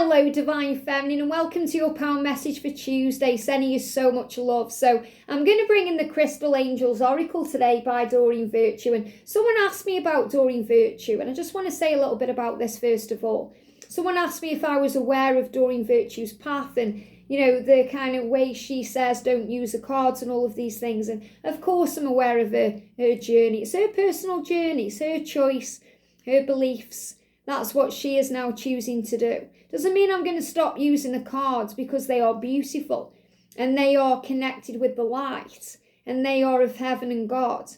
Hello, Divine Feminine, and welcome to your power message for Tuesday, sending you so much love. So I'm going to bring in the Crystal Angels Oracle today by Doreen Virtue. And someone asked me about Doreen Virtue, and I just want to say a little bit about this first of all. Someone asked me if I was aware of Doreen Virtue's path and, you know, the kind of way she says don't use the cards and all of these things. And of course I'm aware of her journey. It's her personal journey, it's her choice, her beliefs. That's what she is now choosing to do. Doesn't mean I'm going to stop using the cards, because they are beautiful and they are connected with the light and they are of heaven and God.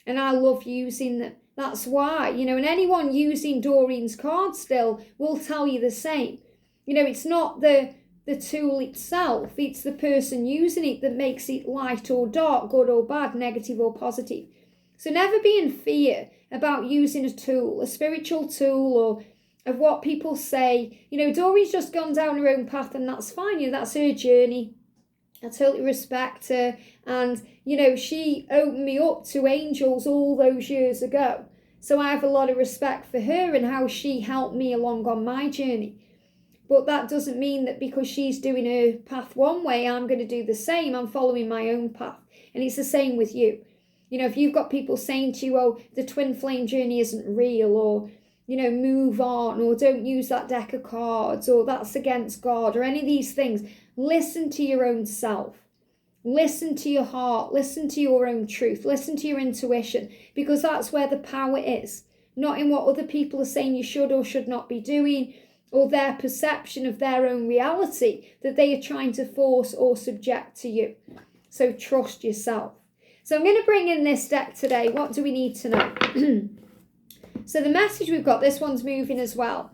And I love using them. That's why, you know, and anyone using Doreen's cards still will tell you the same. You know, it's not the tool itself, it's the person using it that makes it light or dark, good or bad, negative or positive. So never be in fear about using a tool, a spiritual tool, or of what people say. You know, Doreen's just gone down her own path, and that's fine. You know, that's her journey. I totally respect her. And, you know, she opened me up to angels all those years ago. So I have a lot of respect for her and how she helped me along on my journey. But that doesn't mean that because she's doing her path one way, I'm going to do the same. I'm following my own path. And it's the same with you. You know, if you've got people saying to you, oh, the twin flame journey isn't real, or, you know, move on, or don't use that deck of cards, or that's against God, or any of these things, listen to your own self. Listen to your heart. Listen to your own truth. Listen to your intuition, because that's where the power is. Not in what other people are saying you should or should not be doing, or their perception of their own reality that they are trying to force or subject to you. So trust yourself. So I'm going to bring in this deck today. What do we need to know? So the message we've got, this one's moving as well.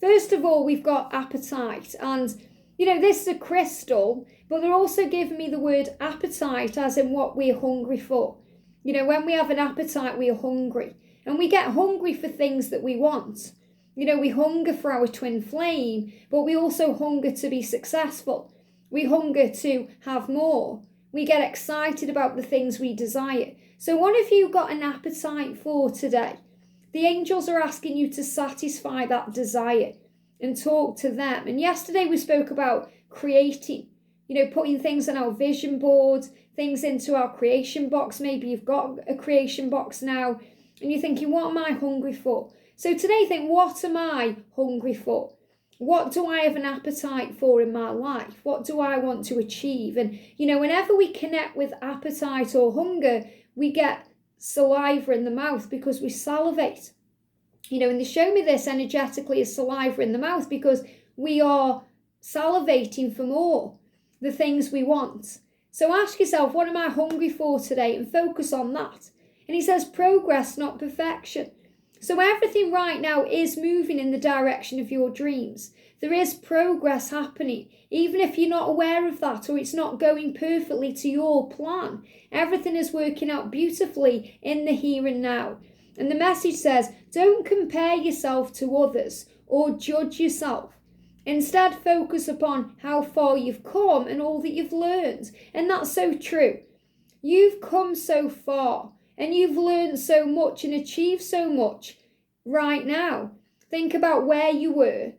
First of all, we've got appetite. And, you know, this is a crystal, but they're also giving me the word appetite as in what we're hungry for. You know, when we have an appetite, we are hungry. And we get hungry for things that we want. You know, we hunger for our twin flame, but we also hunger to be successful. We hunger to have more. We get excited about the things we desire. So what have you got an appetite for today? The angels are asking you to satisfy that desire and talk to them. And yesterday we spoke about creating, you know, putting things on our vision board, things into our creation box. Maybe you've got a creation box now and you're thinking, what am I hungry for? So today think, what am I hungry for? What do I have an appetite for in my life? What do I want to achieve? And, you know, whenever we connect with appetite or hunger, we get saliva in the mouth because we salivate. You know, and they show me this energetically as saliva in the mouth because we are salivating for more, the things we want. So ask yourself, what am I hungry for today? And focus on that. And he says progress, not perfection. So everything right now is moving in the direction of your dreams. There is progress happening, even if you're not aware of that or it's not going perfectly to your plan. Everything is working out beautifully in the here and now. And the message says, don't compare yourself to others or judge yourself. Instead, focus upon how far you've come and all that you've learned. And that's so true. You've come so far. And you've learned so much and achieved so much right now. Think about where you were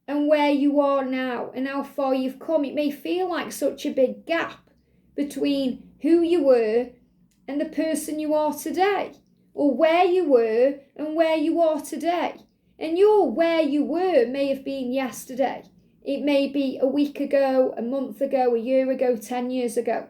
and where you are now and how far you've come. It may feel like such a big gap between who you were and the person you are today, or where you were and where you are today. And your where you were may have been yesterday. It may be a week ago, a month ago, a year ago, 10 years ago.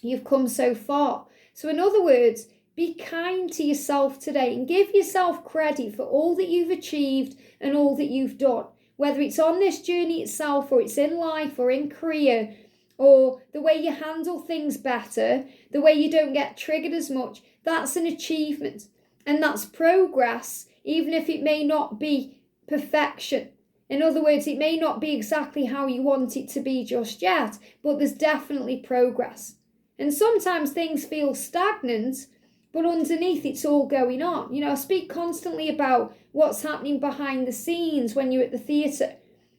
You've come so far. So in other words, be kind to yourself today and give yourself credit for all that you've achieved and all that you've done. Whether it's on this journey itself or it's in life or in career or the way you handle things better, the way you don't get triggered as much, that's an achievement. And that's progress, even if it may not be perfection. In other words, it may not be exactly how you want it to be just yet, but there's definitely progress. And sometimes things feel stagnant, but underneath it's all going on. You know, I speak constantly about what's happening behind the scenes when you're at the theatre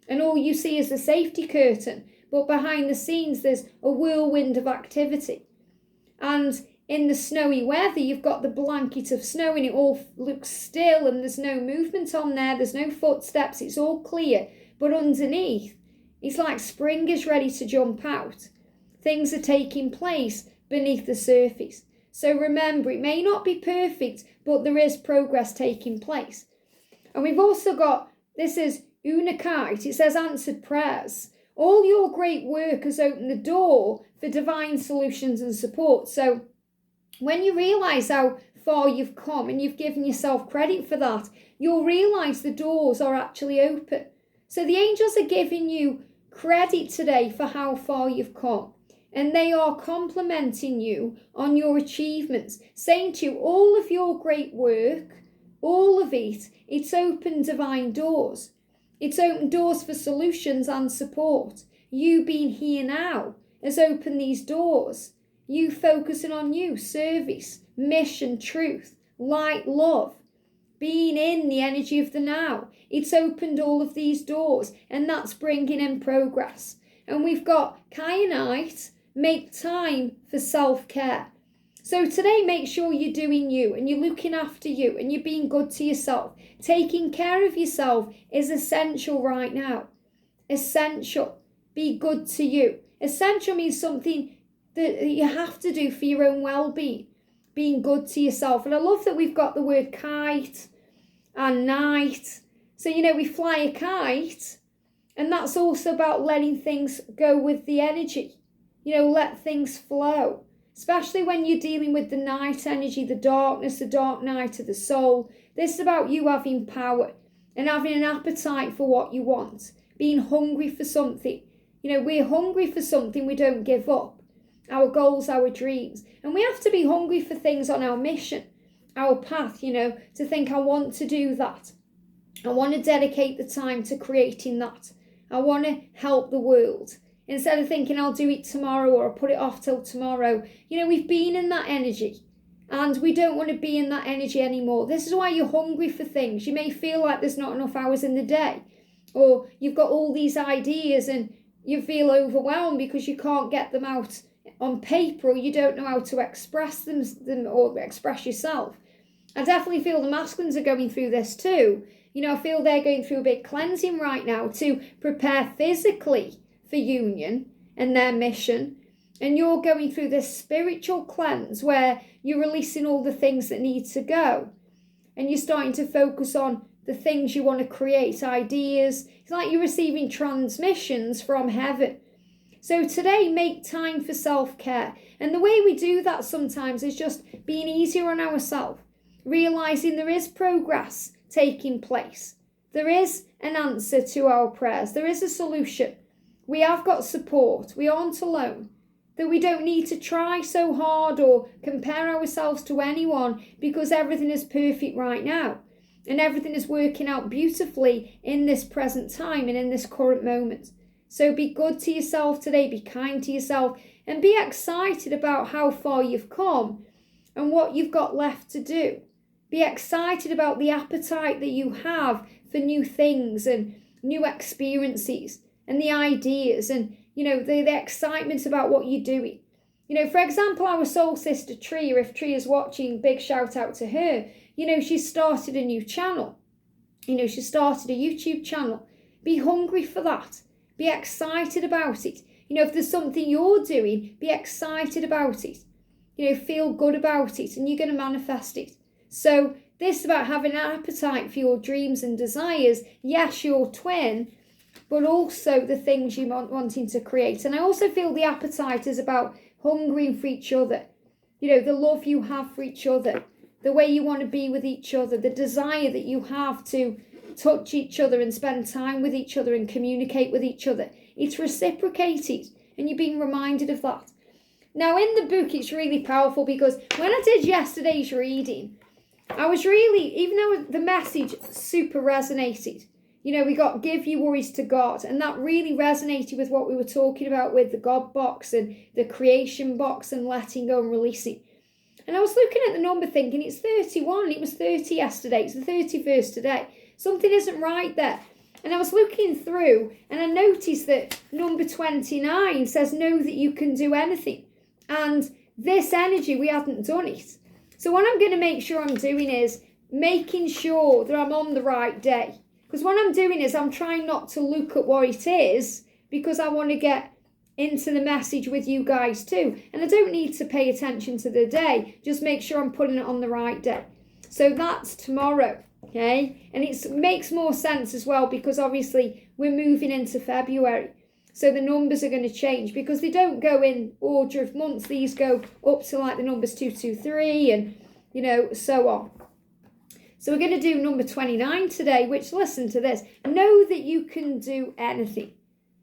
and all you see is the safety curtain, but behind the scenes there's a whirlwind of activity. And in the snowy weather, you've got the blanket of snow and it all looks still and there's no movement on there, there's no footsteps, it's all clear. But underneath, it's like spring is ready to jump out. Things are taking place beneath the surface. So remember, it may not be perfect, but there is progress taking place. And we've also got, this is Unakite, it says answered prayers. All your great work has opened the door for divine solutions and support. So when you realise how far you've come and you've given yourself credit for that, you'll realise the doors are actually open. So the angels are giving you credit today for how far you've come. And they are complimenting you on your achievements, saying to you, all of your great work, all of it, it's opened divine doors. It's opened doors for solutions and support. You being here now has opened these doors. You focusing on you, service, mission, truth, light, love, being in the energy of the now. It's opened all of these doors, and that's bringing in progress. And we've got Kyanite, make time for self-care. So today, make sure you're doing you and you're looking after you and you're being good to yourself. Taking care of yourself is essential right now. Essential. Be good to you. Essential means something that you have to do for your own well-being. Being good to yourself. And I love that we've got the word kite and night. So, we fly a kite, and that's also about letting things go with the energy. Let things flow. Especially when you're dealing with the night energy, the darkness, the dark night of the soul. This is about you having power and having an appetite for what you want. Being hungry for something. We're hungry for something, we don't give up. Our goals, our dreams. And we have to be hungry for things on our mission, our path, to think, I want to do that. I want to dedicate the time to creating that. I want to help the world. Instead of thinking I'll do it tomorrow or I'll put it off till tomorrow. We've been in that energy and we don't want to be in that energy anymore. This is why you're hungry for things. You may feel like there's not enough hours in the day, or you've got all these ideas and you feel overwhelmed because you can't get them out on paper, or you don't know how to express them or express yourself. I definitely feel the masculines are going through this too. I feel they're going through a big cleansing right now to prepare physically for union and their mission, and you're going through this spiritual cleanse where you're releasing all the things that need to go, and you're starting to focus on the things you want to create, ideas. It's like you're receiving transmissions from heaven. So today, make time for self-care, and the way we do that sometimes is just being easier on ourselves, realizing there is progress taking place, there is an answer to our prayers, there is a solution. We have got support. We aren't alone. That we don't need to try so hard or compare ourselves to anyone, because everything is perfect right now. And everything is working out beautifully in this present time and in this current moment. So be good to yourself today. Be kind to yourself. And be excited about how far you've come and what you've got left to do. Be excited about the appetite that you have for new things and new experiences. And the ideas and, the excitement about what you're doing. For example, our soul sister Tria, if Tria's watching, big shout out to her. She started a new channel. She started a YouTube channel. Be hungry for that. Be excited about it. If there's something you're doing, be excited about it. Feel good about it, and you're going to manifest it. So this is about having an appetite for your dreams and desires. Yes, your twin, but also the things you wanting to create. And I also feel the appetite is about hungering for each other. The love you have for each other, the way you want to be with each other, the desire that you have to touch each other and spend time with each other and communicate with each other. It's reciprocated, and you're being reminded of that. Now, in the book, it's really powerful, because when I did yesterday's reading, I was really, even though the message super resonated, we got give your worries to God, and that really resonated with what we were talking about with the God box and the creation box and letting go and releasing. And I was looking at the number thinking it's 31, and it was 30 yesterday, it's the 31st today. Something isn't right there. And I was looking through and I noticed that number 29 says know that you can do anything. And this energy, we hadn't done it. So what I'm going to make sure I'm doing is making sure that I'm on the right day. Because what I'm doing is I'm trying not to look at what it is, because I want to get into the message with you guys too. And I don't need to pay attention to the day. Just make sure I'm putting it on the right day. So that's tomorrow, okay? And it makes more sense as well, because obviously we're moving into February. So the numbers are going to change, because they don't go in order of months. These go up to like the numbers 223 and, you know, so on. So we're going to do number 29 today, which, listen to this, know that you can do anything.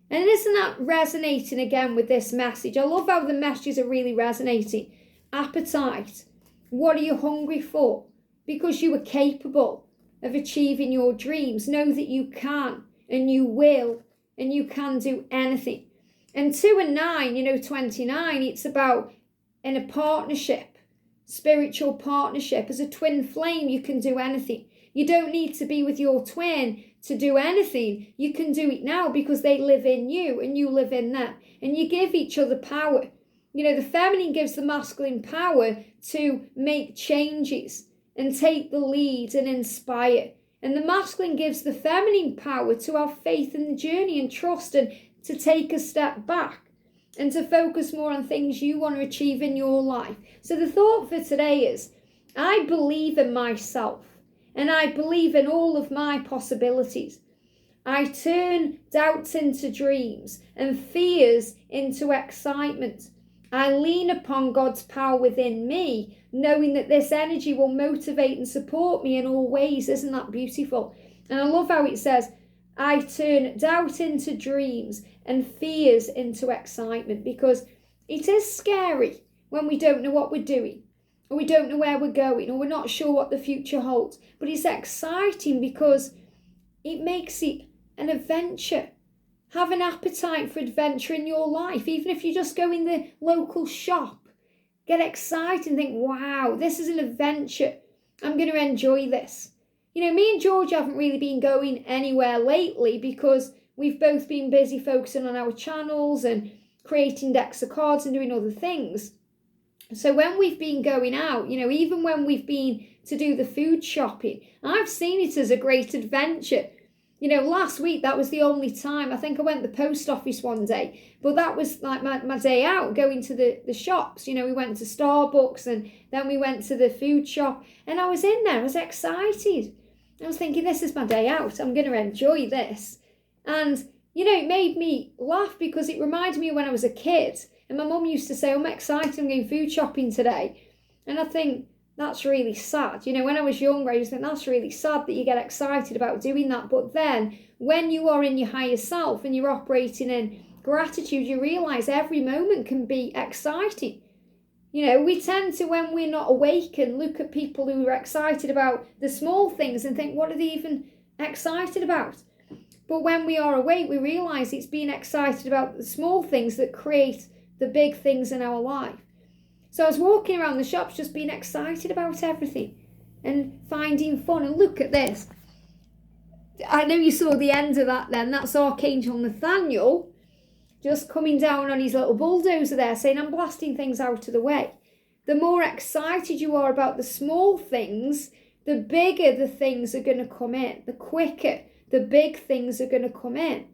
And isn't that resonating again with this message? I love how the messages are really resonating. Appetite. What are you hungry for? Because you are capable of achieving your dreams. Know that you can, and you will, and you can do anything. And 2 and 9, you know, 29, it's about in a partnership, spiritual partnership. As a twin flame, you can do anything. You don't need to be with your twin to do anything. You can do it now, because they live in you and you live in them. And you give each other power. You know, the feminine gives the masculine power to make changes and take the lead and inspire. And the masculine gives the feminine power to have faith in the journey and trust, and to take a step back and to focus more on things you want to achieve in your life. So the thought for today is, I believe in myself. And I believe in all of my possibilities. I turn doubts into dreams and fears into excitement. I lean upon God's power within me, knowing that this energy will motivate and support me in all ways. Isn't that beautiful? And I love how it says, I turn doubt into dreams and fears into excitement, because it is scary when we don't know what we're doing, or we don't know where we're going, or we're not sure what the future holds. But it's exciting because it makes it an adventure. Have an appetite for adventure in your life. Even if you just go in the local shop, get excited and think, wow, this is an adventure. I'm going to enjoy this. You know, me and George haven't really been going anywhere lately, because we've both been busy focusing on our channels and creating decks of cards and doing other things. So when we've been going out, you know, even when we've been to do the food shopping, I've seen it as a great adventure. You know, last week, that was the only time. I think I went to the post office one day, but that was like my day out, going to the shops. You know, we went to Starbucks, and then we went to the food shop, and I was in there. I was excited. I was thinking, this is my day out. I'm going to enjoy this. And, you know, it made me laugh, because it reminded me of when I was a kid. And my mum used to say, I'm excited, I'm going food shopping today. And I think that's really sad. You know, when I was younger, I used to think that's really sad that you get excited about doing that. But then when you are in your higher self and you're operating in gratitude, you realise every moment can be exciting. You know, we tend to, when we're not awakened, look at people who are excited about the small things and think, what are they even excited about? But when we are awake, we realise it's being excited about the small things that create the big things in our life. So I was walking around the shops, just being excited about everything and finding fun. And look at this. I know you saw the end of that then. That's Archangel Nathaniel just coming down on his little bulldozer there, saying, I'm blasting things out of the way. The more excited you are about the small things, the bigger the things are going to come in. The quicker the big things are going to come in.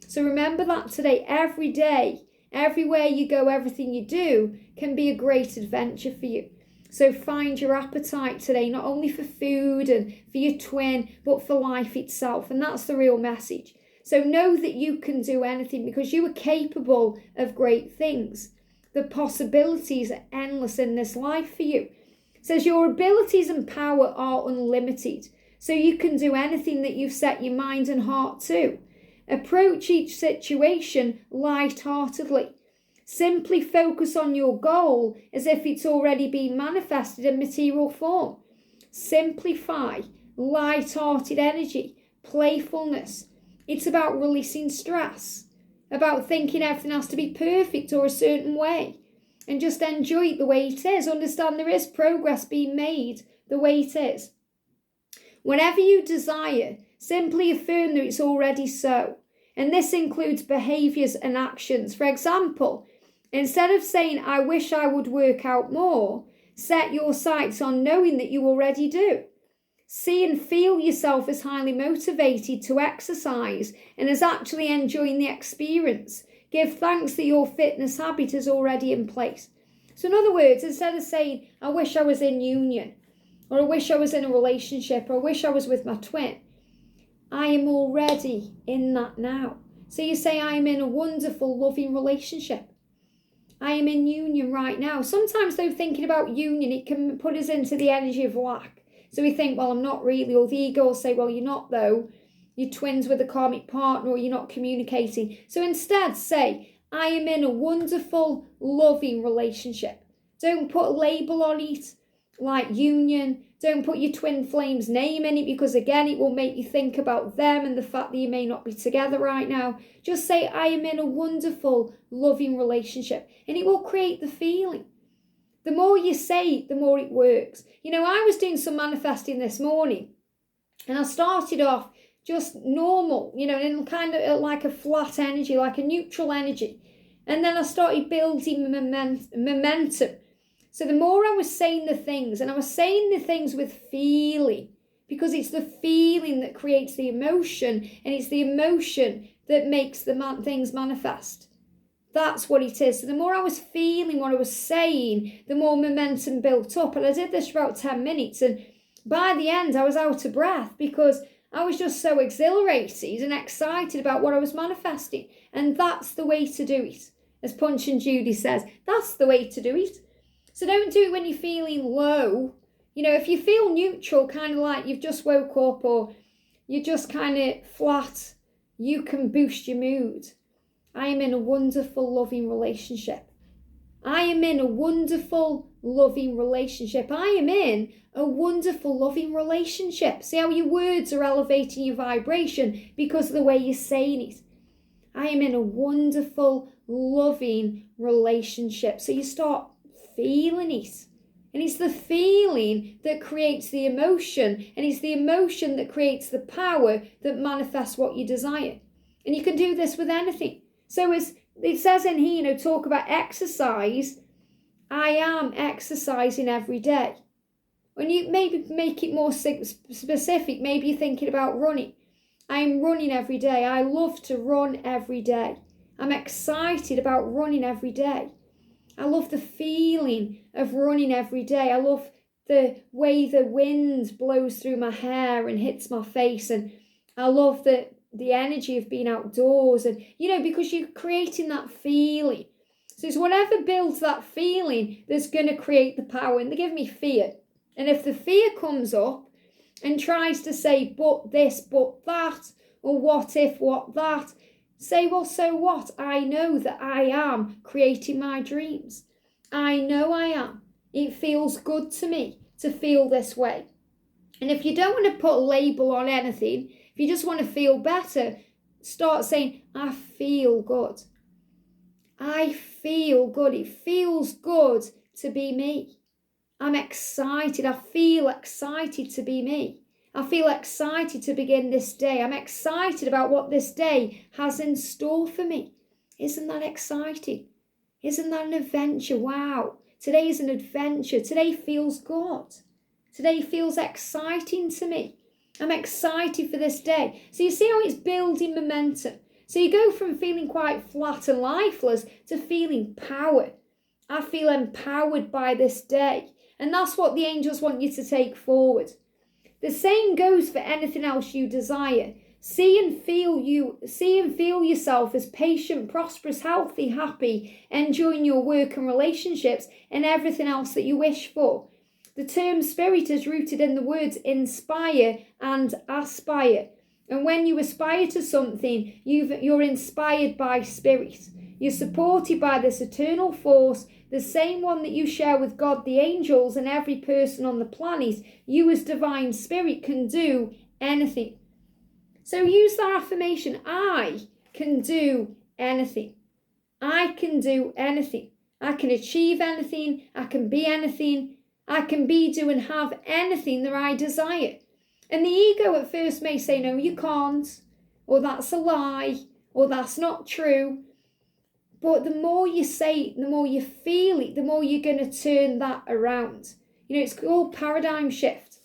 So remember that today. Every day, everywhere you go, everything you do can be a great adventure for you. So find your appetite today, not only for food and for your twin, but for life itself. And that's the real message. So know that you can do anything, because you are capable of great things. The possibilities are endless in this life for you. It says your abilities and power are unlimited. So you can do anything that you've set your mind and heart to. Approach each situation light-heartedly. Simply focus on your goal as if it's already been manifested in material form. Simplify, light-hearted energy, playfulness. It's about releasing stress, about thinking everything has to be perfect or a certain way, and just enjoy it the way it is. Understand there is progress being made the way it is. Whatever you desire, simply affirm that it's already so. And this includes behaviours and actions. For example, instead of saying, I wish I would work out more, set your sights on knowing that you already do. See and feel yourself as highly motivated to exercise and as actually enjoying the experience. Give thanks that your fitness habit is already in place. So in other words, instead of saying, I wish I was in union, or I wish I was in a relationship, or I wish I was with my twin, I am already in that now. So you say, I am in a wonderful, loving relationship. I am in union right now. Sometimes though, thinking about union, it can put us into the energy of lack. So we think, well, I'm not really, or the ego will say, well, you're not though. You're twins with a karmic partner, or you're not communicating. So instead say, I am in a wonderful, loving relationship. Don't put a label on it like union. Don't put your twin flame's name in it, because again, it will make you think about them and the fact that you may not be together right now. Just say, I am in a wonderful, loving relationship, and it will create the feeling. The more you say it, the more it works. You know, I was doing some manifesting this morning, and I started off just normal, you know, in kind of like a flat energy, like a neutral energy. And then I started building momentum. So the more I was saying the things, and I was saying the things with feeling, because it's the feeling that creates the emotion, and it's the emotion that makes the things manifest. That's what it is. So the more I was feeling what I was saying, the more momentum built up. And I did this for about 10 minutes. And by the end, I was out of breath, because I was just so exhilarated and excited about what I was manifesting. And that's the way to do it. As Punch and Judy says, that's the way to do it. So don't do it when you're feeling low. You know, if you feel neutral, kind of like you've just woke up, or you're just kind of flat, you can boost your mood. I am in a wonderful, loving relationship. I am in a wonderful, loving relationship. I am in a wonderful, loving relationship. See how your words are elevating your vibration because of the way you're saying it. I am in a wonderful, loving relationship. So you start feeling it. And it's the feeling that creates the emotion. And it's the emotion that creates the power that manifests what you desire. And you can do this with anything. So as it says in here, you know, talk about exercise. I am exercising every day. When you maybe make it more specific, maybe you're thinking about running. I'm running every day. I love to run every day. I'm excited about running every day. I love the feeling of running every day. I love the way the wind blows through my hair and hits my face. And I love the energy of being outdoors. And, you know, because you're creating that feeling. So it's whatever builds that feeling that's going to create the power. And they give me fear. And if the fear comes up and tries to say, but this, but that, or what if, what that, say, well, so what? I know that I am creating my dreams. I know I am. It feels good to me to feel this way. And if you don't want to put a label on anything, if you just want to feel better, start saying, I feel good. I feel good. It feels good to be me. I'm excited. I feel excited to be me. I feel excited to begin this day. I'm excited about what this day has in store for me. Isn't that exciting? Isn't that an adventure? Wow. Today is an adventure. Today feels good. Today feels exciting to me. I'm excited for this day. So you see how it's building momentum. So you go from feeling quite flat and lifeless to feeling power. I feel empowered by this day. And that's what the angels want you to take forward. The same goes for anything else you desire. See and feel yourself as patient, prosperous, healthy, happy, enjoying your work and relationships and everything else that you wish for. The term spirit is rooted in the words inspire and aspire. And when you aspire to something, you're inspired by spirit. You're supported by this eternal force, the same one that you share with God, the angels, and every person on the planet. You as divine spirit can do anything. So use that affirmation. I can do anything. I can do anything. I can achieve anything. I can be anything. I can be, do, and have anything that I desire. And the ego at first may say, no, you can't, or that's a lie, or that's not true. But the more you say it, the more you feel it, the more you're going to turn that around. You know, it's called paradigm shift.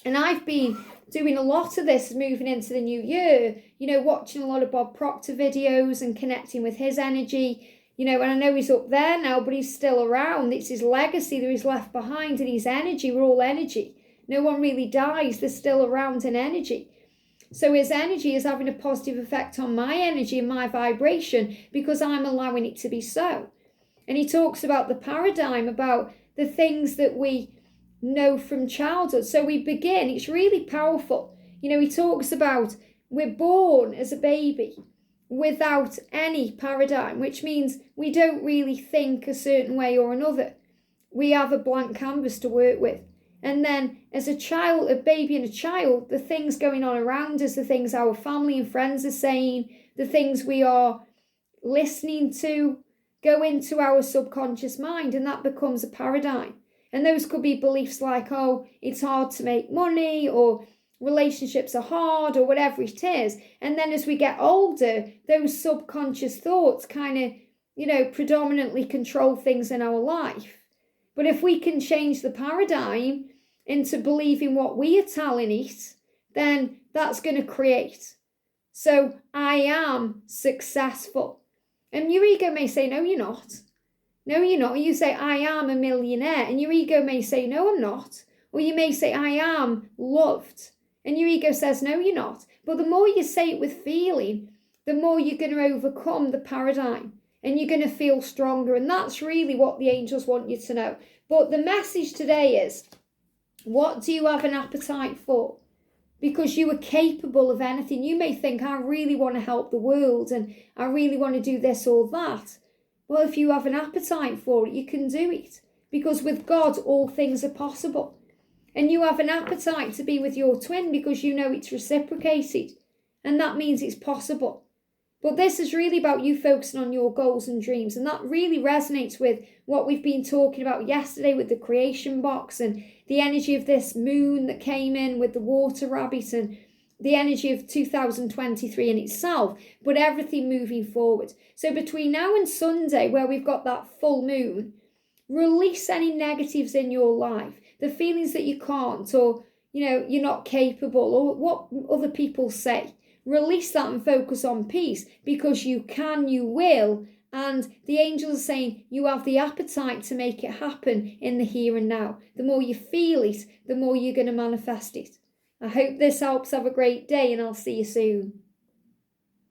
And I've been doing a lot of this moving into the new year, watching a lot of Bob Proctor videos and connecting with his energy, and I know he's up there now, but he's still around. It's his legacy that he's left behind, and his energy. We're all energy. No one really dies. They're still around in energy. So his energy is having a positive effect on my energy and my vibration because I'm allowing it to be so. And he talks about the paradigm, about the things that we know from childhood. So we begin, it's really powerful. He talks about we're born as a baby without any paradigm, which means we don't really think a certain way or another. We have a blank canvas to work with. And then as a child, a baby and a child, the things going on around us, the things our family and friends are saying, the things we are listening to go into our subconscious mind, and that becomes a paradigm. And those could be beliefs like, oh, it's hard to make money, or relationships are hard, or whatever it is. And then as we get older, those subconscious thoughts kind of, predominantly control things in our life. But if we can change the paradigm into believing what we are telling it, then that's going to create. So I am successful. And your ego may say, no, you're not. No, you're not. You say, I am a millionaire. And your ego may say, no, I'm not. Or you may say, I am loved. And your ego says, no, you're not. But the more you say it with feeling, the more you're going to overcome the paradigm. And you're going to feel stronger. And that's really what the angels want you to know. But the message today is, what do you have an appetite for? Because you are capable of anything. You may think, I really want to help the world and I really want to do this or that. Well, if you have an appetite for it, you can do it. Because with God, all things are possible. And you have an appetite to be with your twin because you know it's reciprocated. And that means it's possible. But this is really about you focusing on your goals and dreams. And that really resonates with what we've been talking about yesterday with the creation box and the energy of this moon that came in with the water rabbit and the energy of 2023 in itself, but everything moving forward. So between now and Sunday, where we've got that full moon, release any negatives in your life, the feelings that you can't, or, you're not capable, or what other people say. Release that and focus on peace, because you can, you will. And the angels are saying you have the appetite to make it happen in the here and now. The more you feel it, the more you're going to manifest it. I hope this helps. Have a great day, and I'll see you soon.